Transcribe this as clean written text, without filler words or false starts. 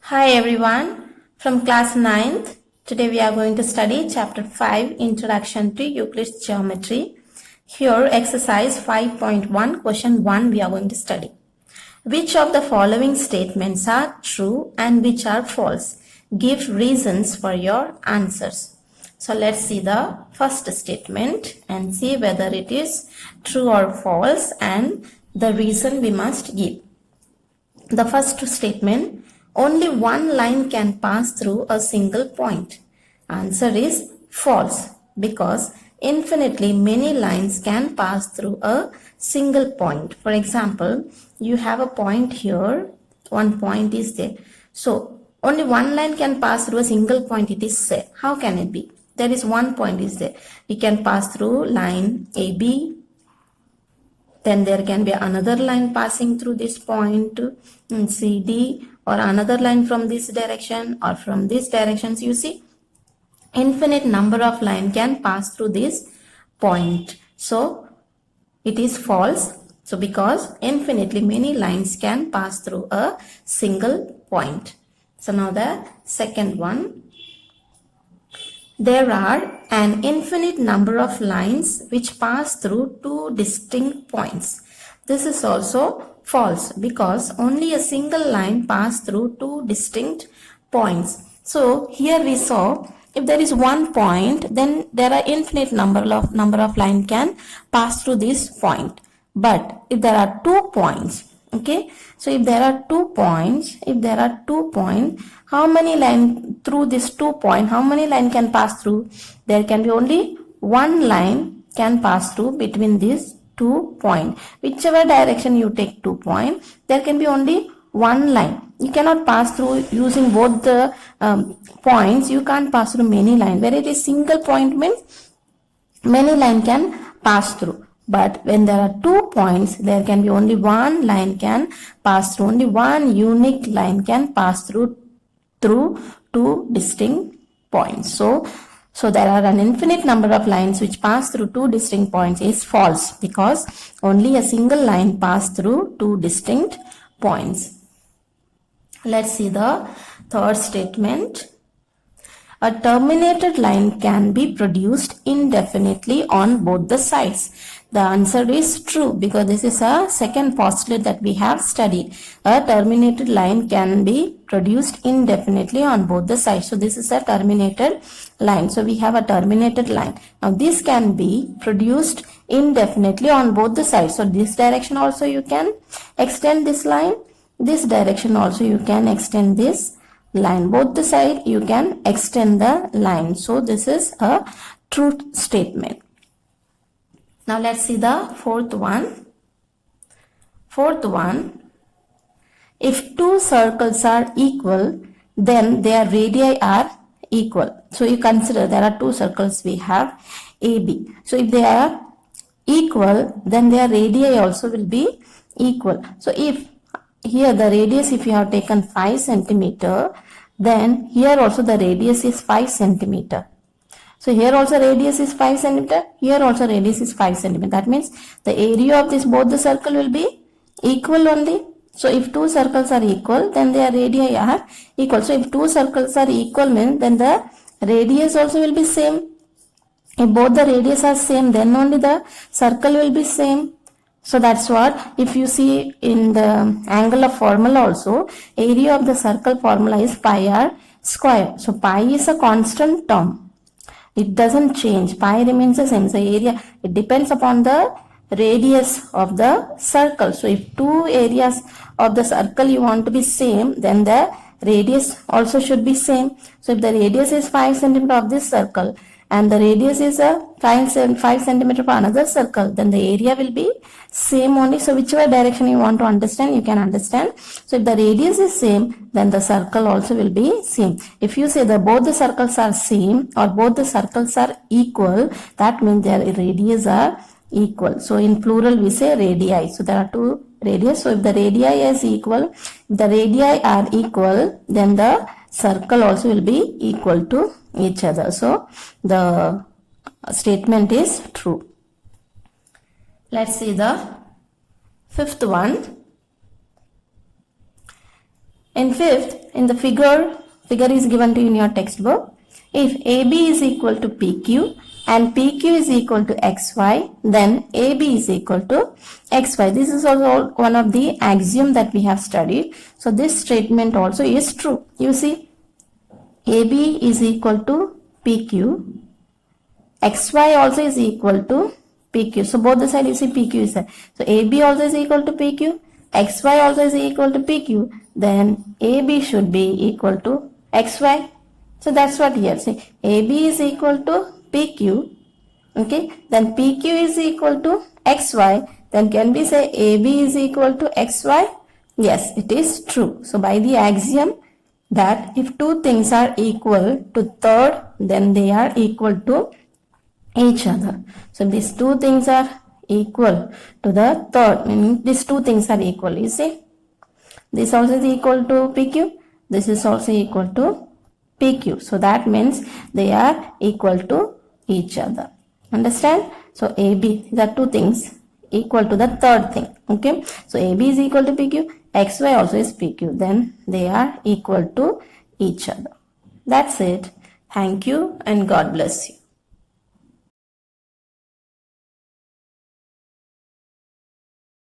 Hi everyone, from class 9th. Today we are going to study chapter 5, Introduction to Euclid's Geometry. Here exercise 5.1, question 1 we are going to study. Which of the following statements are true and which are false? Give reasons for your answers. So let's see the first statement and see whether it is true or false and the reason we must give. The first statement, only one line can pass through a single point. Answer is false because infinitely many lines can pass through a single point. For example, you have a point here, one point is there. So only one line can pass through a single point, it is said. How can it be? There is one point is there. We can pass through line AB. Then there can be another line passing through this point CD, or another line from this direction or from this direction. You see, infinite number of lines can pass through this point. So it is false. So because infinitely many lines can pass through a single point. So now the second one. There are an infinite number of lines which pass through two distinct points. This is also false because only a single line passes through two distinct points. So here we saw if there is one point, then there are infinite number of lines can pass through this point. But if there are 2 points, okay, so if there are 2 points, how many line through this 2 point, how many line can pass through? There can be only one line can pass through between these 2 points. Whichever direction you take 2 points, there can be only one line. You cannot pass through using both the points. You can't pass through many lines. Where it is single point means many line can pass through. But when there are 2 points, there can be only one line can pass through. Only one unique line can pass through two distinct points. So there are an infinite number of lines which pass through two distinct points is false because only a single line pass through two distinct points. Let's see the third statement. A terminated line can be produced indefinitely on both the sides. The answer is true because this is a second postulate that we have studied. A terminated line can be produced indefinitely on both the sides. So this is a terminated line. So we have a terminated line. Now this can be produced indefinitely on both the sides. So this direction also you can extend this line. This direction also you can extend this line. Both the side you can extend the line. So this is a true statement. Now let's see the fourth one. If two circles are equal, then their radii are equal. So you consider there are two circles we have AB. So if they are equal, then their radii also will be equal. So if here the radius, if you have taken 5 centimeter, then here also the radius is 5 centimeter. So here also radius is 5 centimeter. Here also radius is 5 centimeter. That means the area of this both the circle will be equal only. So if two circles are equal, then their radii are equal. So if two circles are equal means then the radius also will be same. If both the radius are same, then only the circle will be same. So that's what, if you see in the angle of formula also, area of the circle formula is pi r square. So pi is a constant term. It doesn't change. Pi remains the same. So area, it depends upon the radius of the circle. So if two areas of the circle you want to be same, then the radius also should be same. So if the radius is 5 centimeter of this circle and the radius is a 5 centimeter for another circle, then the area will be same only. So whichever direction you want to understand, you can understand. So if the radius is same, then the circle also will be same. If you say that both the circles are same or both the circles are equal, that means their radius are equal. So in plural we say radii. So there are two radius. So if the radii is equal, if the radii are equal, then the circle also will be equal to each other. So the statement is true. Let's see the fifth one. In fifth, in the figure is given to you in your textbook. If AB is equal to PQ and PQ is equal to XY, then AB is equal to XY. This is also one of the axiom that we have studied. So this statement also is true. You see, AB is equal to PQ. XY also is equal to PQ. So both the side you see PQ is there. So AB also is equal to PQ. XY also is equal to PQ. Then AB should be equal to XY. So that's what here say. AB is equal to PQ. Okay. Then PQ is equal to XY. Then can we say AB is equal to XY? Yes, it is true. So by the axiom that if two things are equal to third, then they are equal to each other. So these two things are equal to the third, meaning these two things are equal. You see, this also is equal to PQ. This is also equal to PQ. So that means they are equal to each other. Understand? So AB, these are two things equal to the third thing. Okay. So AB is equal to PQ. XY also is PQ. Then they are equal to each other. That's it. Thank you and God bless you.